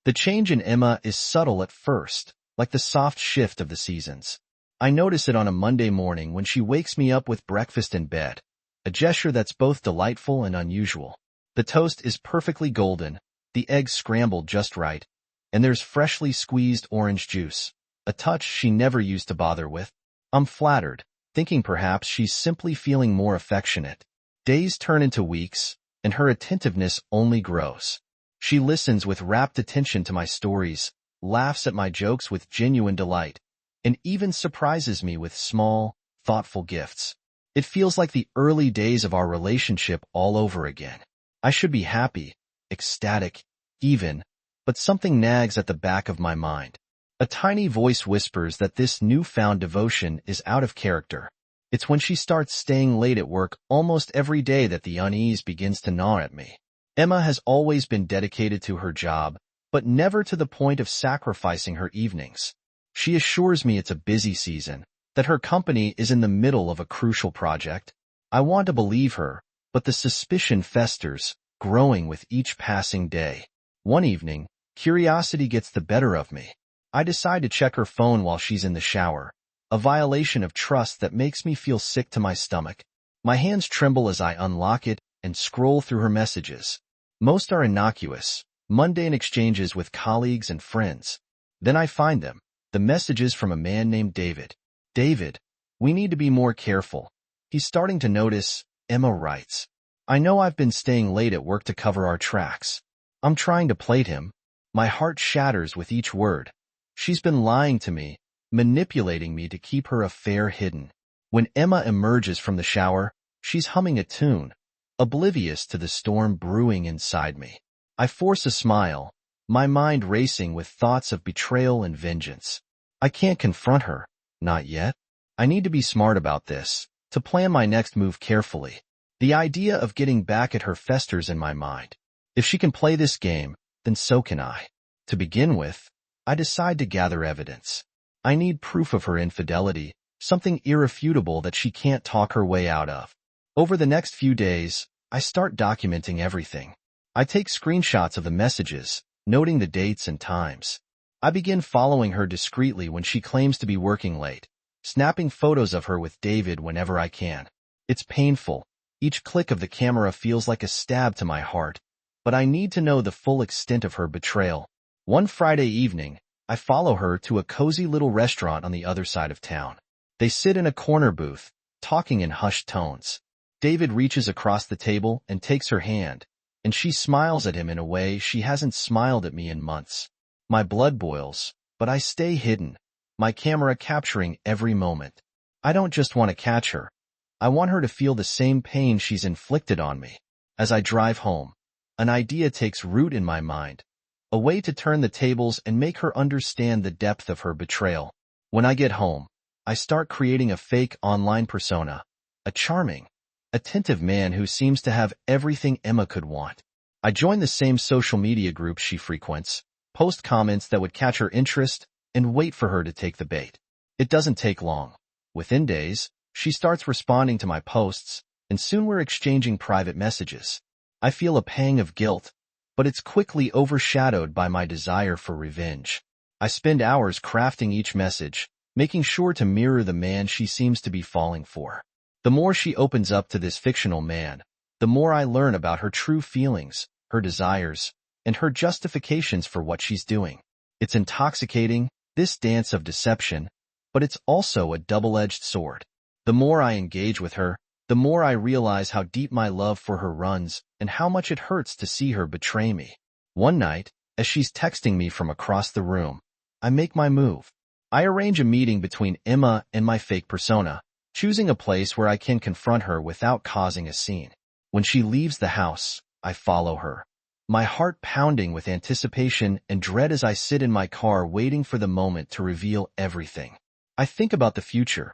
The change in Emma is subtle at first, like the soft shift of the seasons. I notice it on a Monday morning when she wakes me up with breakfast in bed, a gesture that's both delightful and unusual. The toast is perfectly golden, the eggs scrambled just right, and there's freshly squeezed orange juice, a touch she never used to bother with. I'm flattered, thinking perhaps she's simply feeling more affectionate. Days turn into weeks, and her attentiveness only grows. She listens with rapt attention to my stories, laughs at my jokes with genuine delight, and even surprises me with small, thoughtful gifts. It feels like the early days of our relationship all over again. I should be happy, ecstatic, even, but something nags at the back of my mind. A tiny voice whispers that this newfound devotion is out of character. It's when she starts staying late at work almost every day that the unease begins to gnaw at me. Emma has always been dedicated to her job, but never to the point of sacrificing her evenings. She assures me it's a busy season, that her company is in the middle of a crucial project. I want to believe her, but the suspicion festers, growing with each passing day. One evening, curiosity gets the better of me. I decide to check her phone while she's in the shower, a violation of trust that makes me feel sick to my stomach. My hands tremble as I unlock it and scroll through her messages. Most are innocuous, mundane exchanges with colleagues and friends. Then I find them, the messages from a man named David. David, we need to be more careful. He's starting to notice, Emma writes. I know I've been staying late at work to cover our tracks. I'm trying to plate him. My heart shatters with each word. She's been lying to me, manipulating me to keep her affair hidden. When Emma emerges from the shower, she's humming a tune, oblivious to the storm brewing inside me. I force a smile, my mind racing with thoughts of betrayal and vengeance. I can't confront her, not yet. I need to be smart about this, to plan my next move carefully. The idea of getting back at her festers in my mind. If she can play this game, then so can I. To begin with, I decide to gather evidence. I need proof of her infidelity, something irrefutable that she can't talk her way out of. Over the next few days, I start documenting everything. I take screenshots of the messages, noting the dates and times. I begin following her discreetly when she claims to be working late, snapping photos of her with David whenever I can. It's painful. Each click of the camera feels like a stab to my heart, but I need to know the full extent of her betrayal. One Friday evening, I follow her to a cozy little restaurant on the other side of town. They sit in a corner booth, talking in hushed tones. David reaches across the table and takes her hand, and she smiles at him in a way she hasn't smiled at me in months. My blood boils, but I stay hidden, my camera capturing every moment. I don't just want to catch her. I want her to feel the same pain she's inflicted on me. As I drive home, an idea takes root in my mind, a way to turn the tables and make her understand the depth of her betrayal. When I get home, I start creating a fake online persona, a charming, attentive man who seems to have everything Emma could want. I join the same social media groups she frequents, post comments that would catch her interest, and wait for her to take the bait. It doesn't take long. Within days, she starts responding to my posts, and soon we're exchanging private messages. I feel a pang of guilt, but it's quickly overshadowed by my desire for revenge. I spend hours crafting each message, making sure to mirror the man she seems to be falling for. The more she opens up to this fictional man, the more I learn about her true feelings, her desires, and her justifications for what she's doing. It's intoxicating, this dance of deception, but it's also a double-edged sword. The more I engage with her, the more I realize how deep my love for her runs and how much it hurts to see her betray me. One night, as she's texting me from across the room, I make my move. I arrange a meeting between Emma and my fake persona, choosing a place where I can confront her without causing a scene. When she leaves the house, I follow her, my heart pounding with anticipation and dread as I sit in my car waiting for the moment to reveal everything. I think about the future.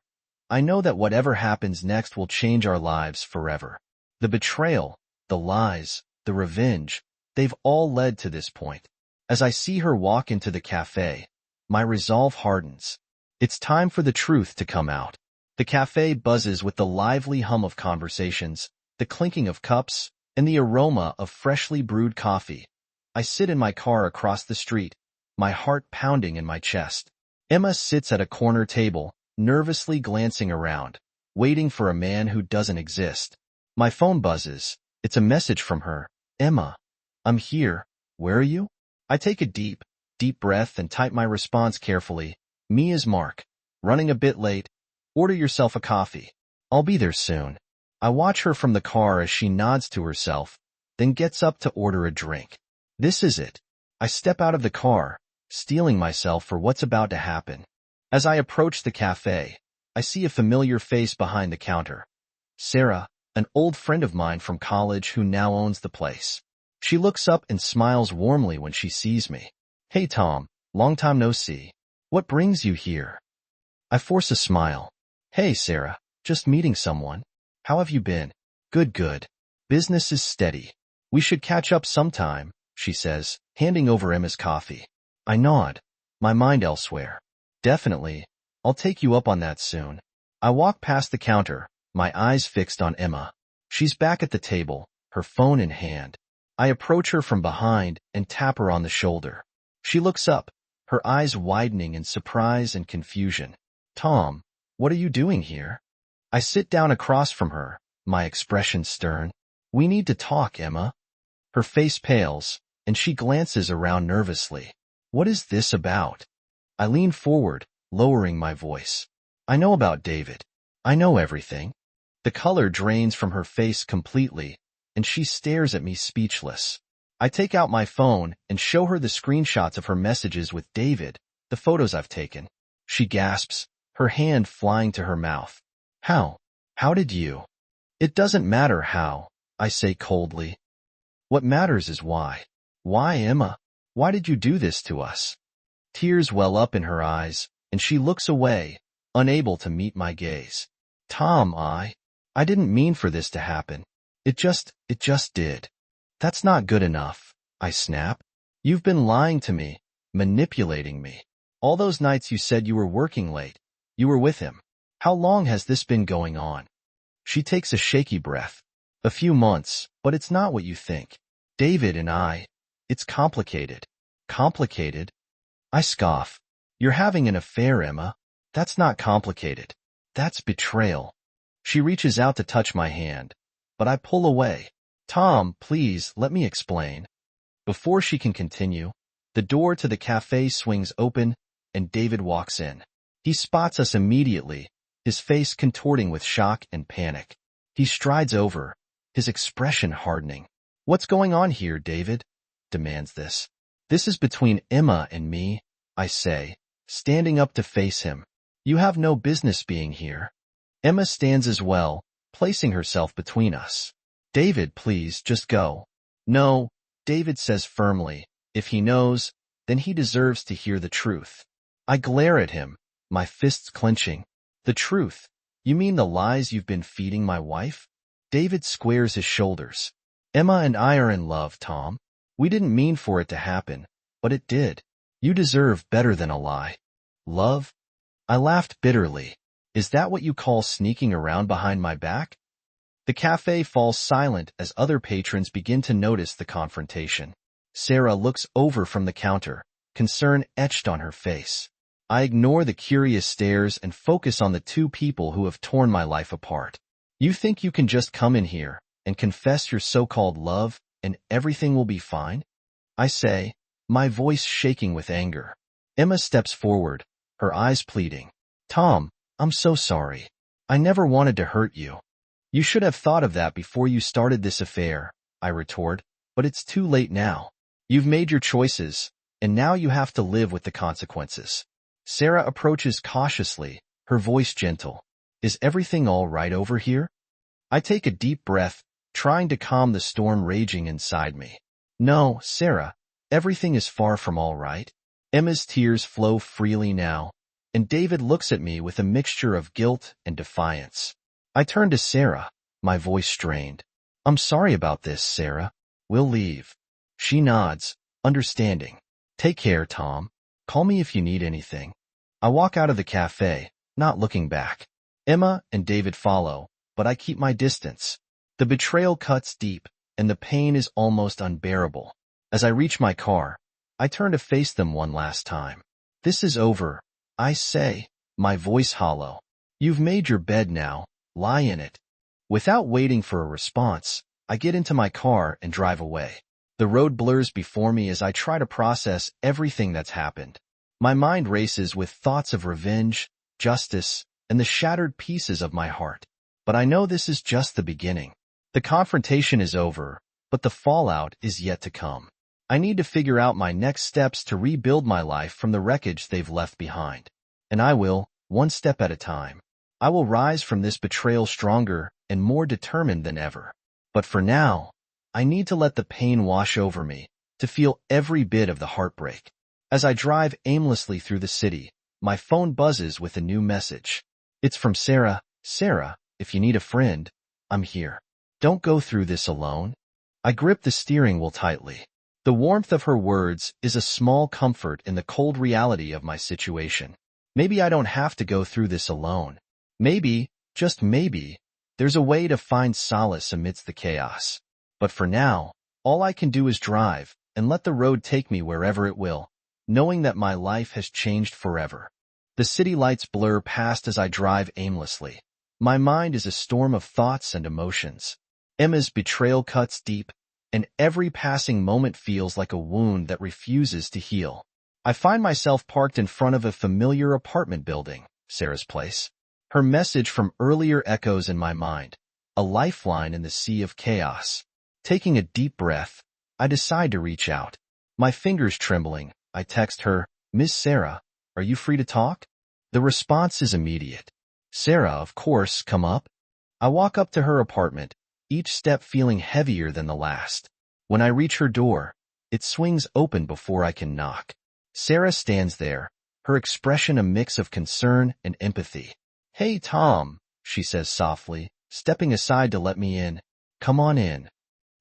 I know that whatever happens next will change our lives forever. The betrayal, the lies, the revenge, they've all led to this point. As I see her walk into the cafe, my resolve hardens. It's time for the truth to come out. The cafe buzzes with the lively hum of conversations, the clinking of cups, and the aroma of freshly brewed coffee. I sit in my car across the street, my heart pounding in my chest. Emma sits at a corner table, nervously glancing around, waiting for a man who doesn't exist. My phone buzzes. It's a message from her. Emma, I'm here. Where are you? I take a deep breath and type my response carefully. Me is Mark. Running a bit late. Order yourself a coffee. I'll be there soon. I watch her from the car as she nods to herself, then gets up to order a drink. This is it. I step out of the car, steeling myself for what's about to happen. As I approach the cafe, I see a familiar face behind the counter. Sarah, an old friend of mine from college who now owns the place. She looks up and smiles warmly when she sees me. Hey Tom, long time no see. What brings you here? I force a smile. Hey Sarah, just meeting someone. How have you been? Good. Business is steady. We should catch up sometime, she says, handing over Emma's coffee. I nod, my mind elsewhere. Definitely. I'll take you up on that soon. I walk past the counter, my eyes fixed on Emma. She's back at the table, her phone in hand. I approach her from behind and tap her on the shoulder. She looks up, her eyes widening in surprise and confusion. Tom, what are you doing here? I sit down across from her, my expression stern. We need to talk, Emma. Her face pales, and she glances around nervously. What is this about? I lean forward, lowering my voice. I know about David. I know everything. The color drains from her face completely, and she stares at me speechless. I take out my phone and show her the screenshots of her messages with David, the photos I've taken. She gasps, her hand flying to her mouth. How? How did you? It doesn't matter how, I say coldly. What matters is why. Why, Emma? Why did you do this to us? Tears well up in her eyes, and she looks away, unable to meet my gaze. Tom, I didn't mean for this to happen. It just did. That's not good enough, I snap. You've been lying to me, manipulating me. All those nights you said you were working late, you were with him. How long has this been going on? She takes a shaky breath. A few months, but it's not what you think. David and I, it's complicated. Complicated? I scoff. You're having an affair, Emma. That's not complicated. That's betrayal. She reaches out to touch my hand, but I pull away. Tom, please, let me explain. Before she can continue, the door to the cafe swings open, and David walks in. He spots us immediately, his face contorting with shock and panic. He strides over, his expression hardening. What's going on here, David? Demands this. This is between Emma and me, I say, standing up to face him. You have no business being here. Emma stands as well, placing herself between us. David, please, just go. No, David says firmly. If he knows, then he deserves to hear the truth. I glare at him, my fists clenching. The truth? You mean the lies you've been feeding my wife? David squares his shoulders. Emma and I are in love, Tom. We didn't mean for it to happen, but it did. You deserve better than a lie. Love? I laughed bitterly. Is that what you call sneaking around behind my back? The cafe falls silent as other patrons begin to notice the confrontation. Sarah looks over from the counter, concern etched on her face. I ignore the curious stares and focus on the two people who have torn my life apart. You think you can just come in here and confess your so-called love and everything will be fine? I say, my voice shaking with anger. Emma steps forward, her eyes pleading. Tom, I'm so sorry. I never wanted to hurt you. You should have thought of that before you started this affair, I retort, but it's too late now. You've made your choices, and now you have to live with the consequences. Sarah approaches cautiously, her voice gentle. Is everything all right over here? I take a deep breath, trying to calm the storm raging inside me. No, Sarah, everything is far from all right. Emma's tears flow freely now, and David looks at me with a mixture of guilt and defiance. I turn to Sarah, my voice strained. I'm sorry about this, Sarah. We'll leave. She nods, understanding. Take care, Tom. Call me if you need anything. I walk out of the cafe, not looking back. Emma and David follow, but I keep my distance. The betrayal cuts deep, and the pain is almost unbearable. As I reach my car, I turn to face them one last time. This is over, I say, my voice hollow. You've made your bed now, lie in it. Without waiting for a response, I get into my car and drive away. The road blurs before me as I try to process everything that's happened. My mind races with thoughts of revenge, justice, and the shattered pieces of my heart. But I know this is just the beginning. The confrontation is over, but the fallout is yet to come. I need to figure out my next steps to rebuild my life from the wreckage they've left behind. And I will, one step at a time. I will rise from this betrayal stronger and more determined than ever. But for now, I need to let the pain wash over me, to feel every bit of the heartbreak. As I drive aimlessly through the city, my phone buzzes with a new message. It's from Sarah. Sarah, if you need a friend, I'm here. Don't go through this alone. I grip the steering wheel tightly. The warmth of her words is a small comfort in the cold reality of my situation. Maybe I don't have to go through this alone. Maybe, just maybe, there's a way to find solace amidst the chaos. But for now, all I can do is drive and let the road take me wherever it will, knowing that my life has changed forever. The city lights blur past as I drive aimlessly. My mind is a storm of thoughts and emotions. Emma's betrayal cuts deep, and every passing moment feels like a wound that refuses to heal. I find myself parked in front of a familiar apartment building, Sarah's place. Her message from earlier echoes in my mind, a lifeline in the sea of chaos. Taking a deep breath, I decide to reach out. My fingers trembling, I text her, Miss Sarah, are you free to talk? The response is immediate. Sarah, of course, come up. I walk up to her apartment, each step feeling heavier than the last. When I reach her door, it swings open before I can knock. Sarah stands there, her expression a mix of concern and empathy. Hey, Tom, she says softly, stepping aside to let me in. Come on in.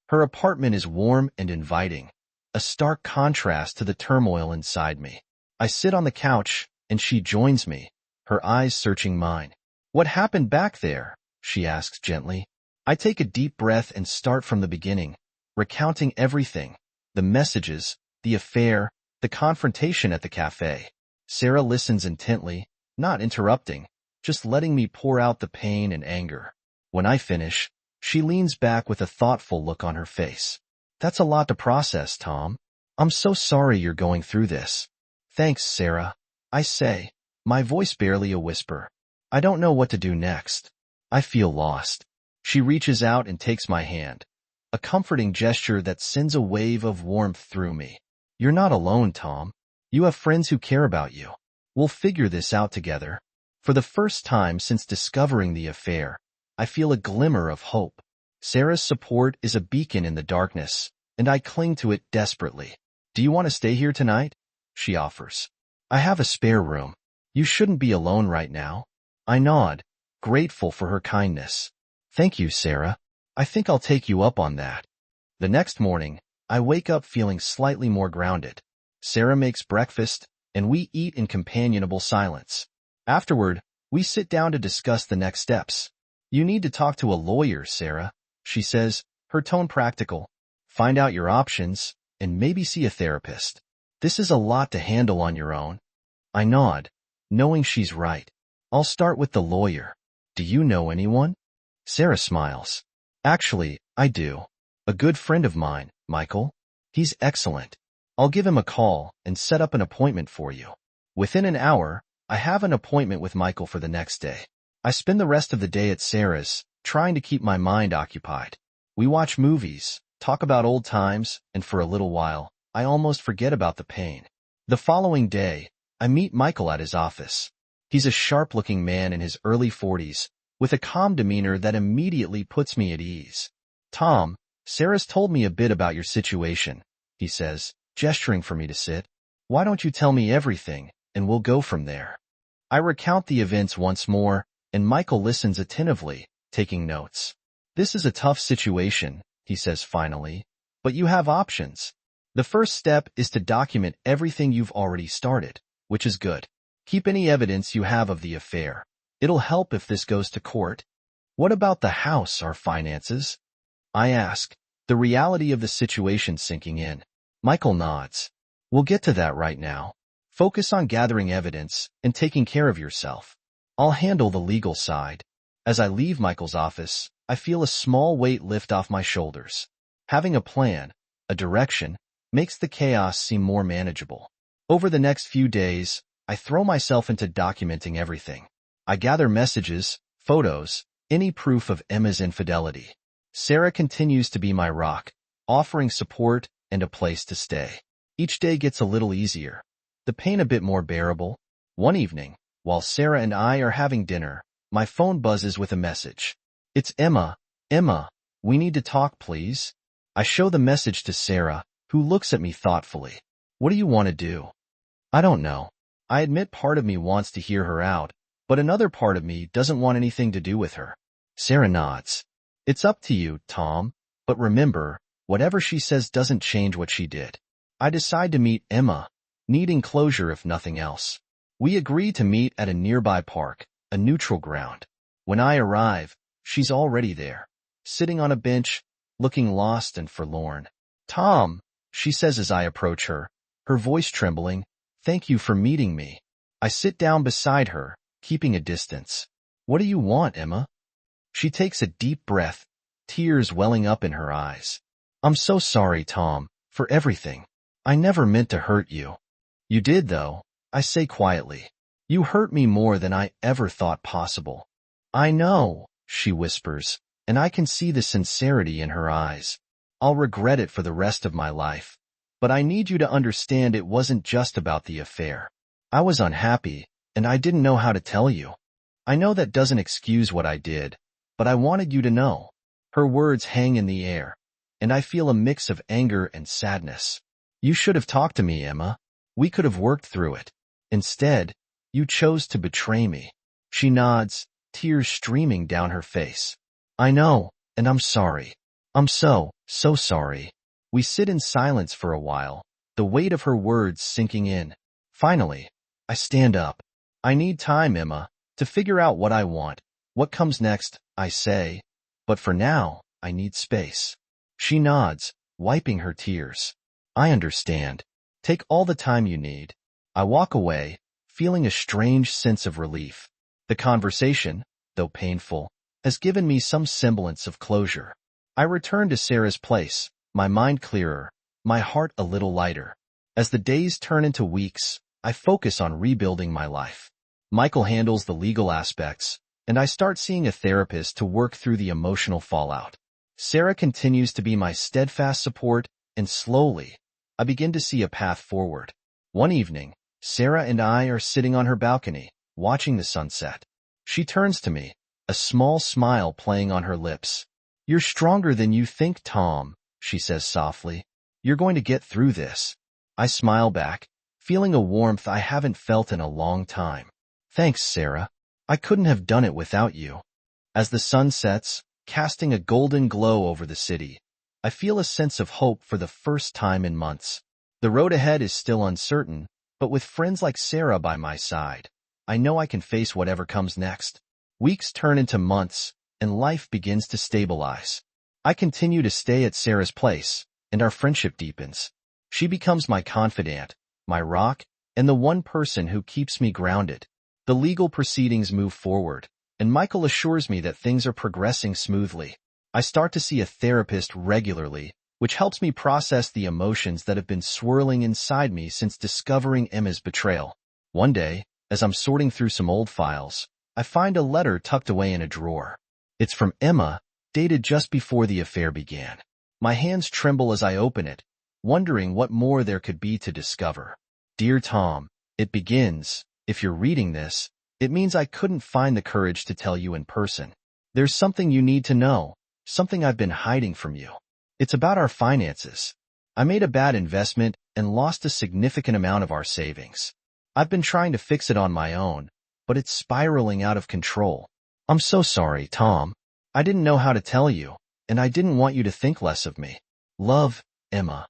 Her apartment is warm and inviting, a stark contrast to the turmoil inside me. I sit on the couch, and she joins me, her eyes searching mine. What happened back there? She asks gently. I take a deep breath and start from the beginning, recounting everything, the messages, the affair, the confrontation at the cafe. Sarah listens intently, not interrupting, just letting me pour out the pain and anger. When I finish, she leans back with a thoughtful look on her face. That's a lot to process, Tom. I'm so sorry you're going through this. Thanks, Sarah, I say, my voice barely a whisper. I don't know what to do next. I feel lost. She reaches out and takes my hand, a comforting gesture that sends a wave of warmth through me. You're not alone, Tom. You have friends who care about you. We'll figure this out together. For the first time since discovering the affair, I feel a glimmer of hope. Sarah's support is a beacon in the darkness, and I cling to it desperately. Do you want to stay here tonight? She offers. I have a spare room. You shouldn't be alone right now. I nod, grateful for her kindness. Thank you, Sarah. I think I'll take you up on that. The next morning, I wake up feeling slightly more grounded. Sarah makes breakfast, and we eat in companionable silence. Afterward, we sit down to discuss the next steps. You need to talk to a lawyer, Sarah, she says, her tone practical. Find out your options, and maybe see a therapist. This is a lot to handle on your own. I nod, knowing she's right. I'll start with the lawyer. Do you know anyone? Sarah smiles. Actually, I do. A good friend of mine, Michael. He's excellent. I'll give him a call and set up an appointment for you. Within an hour, I have an appointment with Michael for the next day. I spend the rest of the day at Sarah's, trying to keep my mind occupied. We watch movies, talk about old times, and for a little while, I almost forget about the pain. The following day, I meet Michael at his office. He's a sharp-looking man in his early 40s, with a calm demeanor that immediately puts me at ease. Tom, Sarah's told me a bit about your situation, he says, gesturing for me to sit. Why don't you tell me everything, and we'll go from there. I recount the events once more, and Michael listens attentively, taking notes. This is a tough situation, he says finally, but you have options. The first step is to document everything you've already started, which is good. Keep any evidence you have of the affair. It'll help if this goes to court. What about the house, our finances? I ask, the reality of the situation sinking in. Michael nods. We'll get to that right now. Focus on gathering evidence and taking care of yourself. I'll handle the legal side. As I leave Michael's office, I feel a small weight lift off my shoulders. Having a plan, a direction, makes the chaos seem more manageable. Over the next few days, I throw myself into documenting everything. I gather messages, photos, any proof of Emma's infidelity. Sarah continues to be my rock, offering support and a place to stay. Each day gets a little easier, the pain a bit more bearable. One evening, while Sarah and I are having dinner, my phone buzzes with a message. It's Emma. Emma, we need to talk, please. I show the message to Sarah, who looks at me thoughtfully. What do you want to do? I don't know. I admit part of me wants to hear her out, but another part of me doesn't want anything to do with her. Sarah nods. It's up to you, Tom, but remember, whatever she says doesn't change what she did. I decide to meet Emma, needing closure if nothing else. We agree to meet at a nearby park, a neutral ground. When I arrive, she's already there, sitting on a bench, looking lost and forlorn. Tom, she says as I approach her, her voice trembling, thank you for meeting me. I sit down beside her, keeping a distance. What do you want, Emma? She takes a deep breath, tears welling up in her eyes. I'm so sorry, Tom, for everything. I never meant to hurt you. You did, though, I say quietly. You hurt me more than I ever thought possible. I know, she whispers, and I can see the sincerity in her eyes. I'll regret it for the rest of my life. But I need you to understand it wasn't just about the affair. I was unhappy, and I didn't know how to tell you. I know that doesn't excuse what I did, but I wanted you to know. Her words hang in the air, and I feel a mix of anger and sadness. You should have talked to me, Emma. We could have worked through it. Instead, you chose to betray me. She nods, tears streaming down her face. I know, and I'm sorry. I'm so sorry. We sit in silence for a while, the weight of her words sinking in. Finally, I stand up. I need time, Emma, to figure out what I want. What comes next, I say. But for now, I need space. She nods, wiping her tears. I understand. Take all the time you need. I walk away, feeling a strange sense of relief. The conversation, though painful, has given me some semblance of closure. I return to Sarah's place, my mind clearer, my heart a little lighter. As the days turn into weeks, I focus on rebuilding my life. Michael handles the legal aspects, and I start seeing a therapist to work through the emotional fallout. Sarah continues to be my steadfast support, and slowly, I begin to see a path forward. One evening, Sarah and I are sitting on her balcony, watching the sunset. She turns to me, a small smile playing on her lips. You're stronger than you think, Tom, she says softly. You're going to get through this. I smile back, feeling a warmth I haven't felt in a long time. Thanks, Sarah. I couldn't have done it without you. As the sun sets, casting a golden glow over the city, I feel a sense of hope for the first time in months. The road ahead is still uncertain, but with friends like Sarah by my side, I know I can face whatever comes next. Weeks turn into months, and life begins to stabilize. I continue to stay at Sarah's place, and our friendship deepens. She becomes my confidant, my rock, and the one person who keeps me grounded. The legal proceedings move forward, and Michael assures me that things are progressing smoothly. I start to see a therapist regularly, which helps me process the emotions that have been swirling inside me since discovering Emma's betrayal. One day, as I'm sorting through some old files, I find a letter tucked away in a drawer. It's from Emma, dated just before the affair began. My hands tremble as I open it, wondering what more there could be to discover. Dear Tom, it begins. If you're reading this, it means I couldn't find the courage to tell you in person. There's something you need to know, something I've been hiding from you. It's about our finances. I made a bad investment and lost a significant amount of our savings. I've been trying to fix it on my own, but it's spiraling out of control. I'm so sorry, Tom. I didn't know how to tell you, and I didn't want you to think less of me. Love, Emma.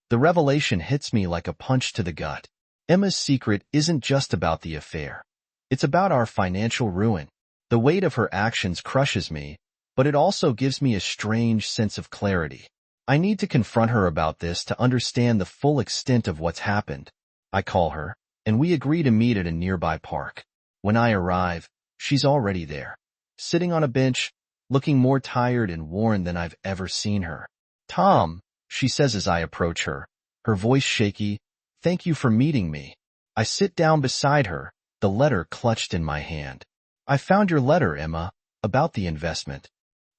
The revelation hits me like a punch to the gut. Emma's secret isn't just about the affair. It's about our financial ruin. The weight of her actions crushes me, but it also gives me a strange sense of clarity. I need to confront her about this to understand the full extent of what's happened. I call her, and we agree to meet at a nearby park. When I arrive, she's already there, sitting on a bench, looking more tired and worn than I've ever seen her. Tom, she says as I approach her, her voice shaky, thank you for meeting me. I sit down beside her, the letter clutched in my hand. I found your letter, Emma, about the investment.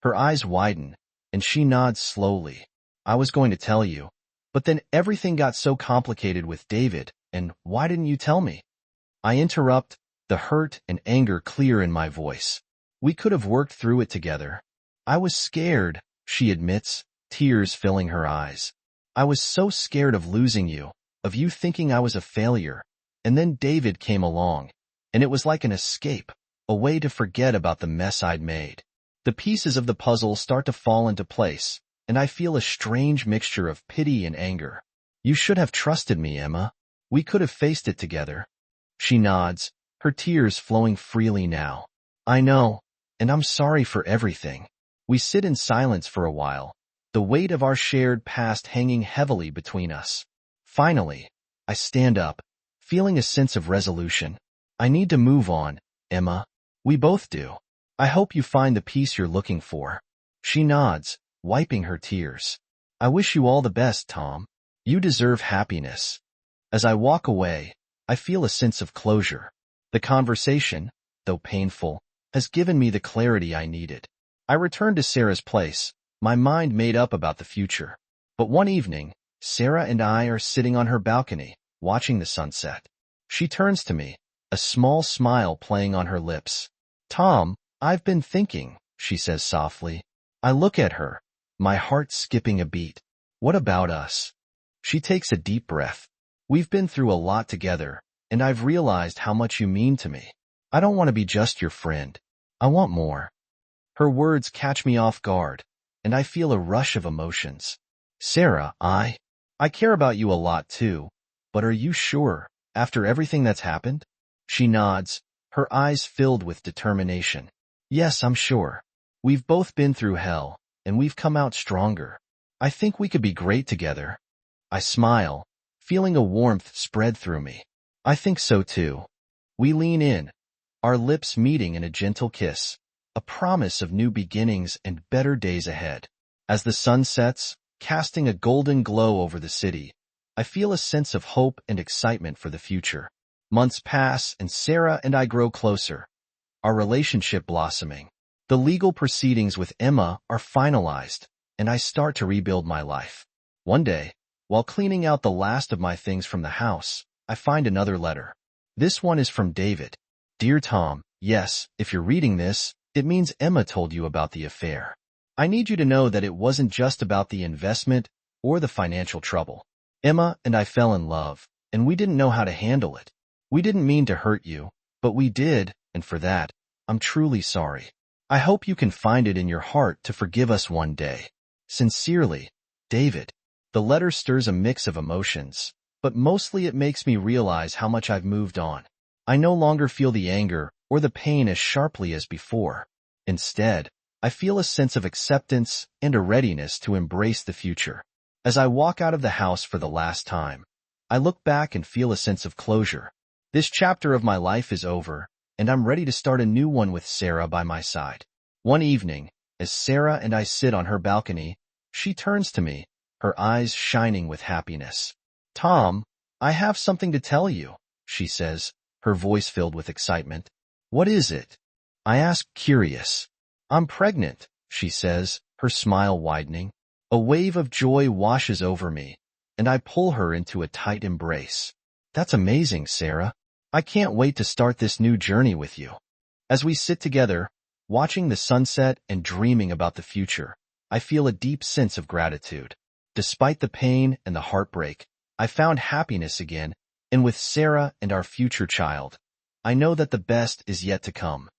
Her eyes widen, and she nods slowly. I was going to tell you, but then everything got so complicated with David, and why didn't you tell me? I interrupt, the hurt and anger clear in my voice. We could have worked through it together. I was scared, she admits, tears filling her eyes. I was so scared of losing you, of you thinking I was a failure. And then David came along, and it was like an escape, a way to forget about the mess I'd made. The pieces of the puzzle start to fall into place, and I feel a strange mixture of pity and anger. You should have trusted me, Emma. We could have faced it together. She nods, her tears flowing freely now. I know, and I'm sorry for everything. We sit in silence for a while, the weight of our shared past hanging heavily between us. Finally, I stand up, feeling a sense of resolution. I need to move on, Emma. We both do. I hope you find the peace you're looking for. She nods, wiping her tears. I wish you all the best, Tom. You deserve happiness. As I walk away, I feel a sense of closure. The conversation, though painful, has given me the clarity I needed. I return to Sarah's place, my mind made up about the future. But one evening, Sarah and I are sitting on her balcony, watching the sunset. She turns to me, a small smile playing on her lips. Tom, I've been thinking, she says softly. I look at her, my heart skipping a beat. What about us? She takes a deep breath. We've been through a lot together, and I've realized how much you mean to me. I don't want to be just your friend. I want more. Her words catch me off guard, and I feel a rush of emotions. Sarah, I care about you a lot too, but are you sure, after everything that's happened? She nods, her eyes filled with determination. Yes, I'm sure. We've both been through hell, and we've come out stronger. I think we could be great together. I smile, feeling a warmth spread through me. I think so too. We lean in, our lips meeting in a gentle kiss, a promise of new beginnings and better days ahead. As the sun sets, casting a golden glow over the city, I feel a sense of hope and excitement for the future. Months pass and Sarah and I grow closer, our relationship blossoming. The legal proceedings with Emma are finalized, and I start to rebuild my life. One day, while cleaning out the last of my things from the house, I find another letter. This one is from David. Dear Tom, yes, if you're reading this, it means Emma told you about the affair. I need you to know that it wasn't just about the investment or the financial trouble. Emma and I fell in love, and we didn't know how to handle it. We didn't mean to hurt you, but we did, and for that, I'm truly sorry. I hope you can find it in your heart to forgive us one day. Sincerely, David. The letter stirs a mix of emotions, but mostly it makes me realize how much I've moved on. I no longer feel the anger or the pain as sharply as before. Instead, I feel a sense of acceptance and a readiness to embrace the future. As I walk out of the house for the last time, I look back and feel a sense of closure. This chapter of my life is over, and I'm ready to start a new one with Sarah by my side. One evening, as Sarah and I sit on her balcony, she turns to me, her eyes shining with happiness. Tom, I have something to tell you, she says, her voice filled with excitement. What is it? I ask, curious. I'm pregnant, she says, her smile widening. A wave of joy washes over me, and I pull her into a tight embrace. That's amazing, Sarah. I can't wait to start this new journey with you. As we sit together, watching the sunset and dreaming about the future, I feel a deep sense of gratitude. Despite the pain and the heartbreak, I found happiness again, and with Sarah and our future child, I know that the best is yet to come.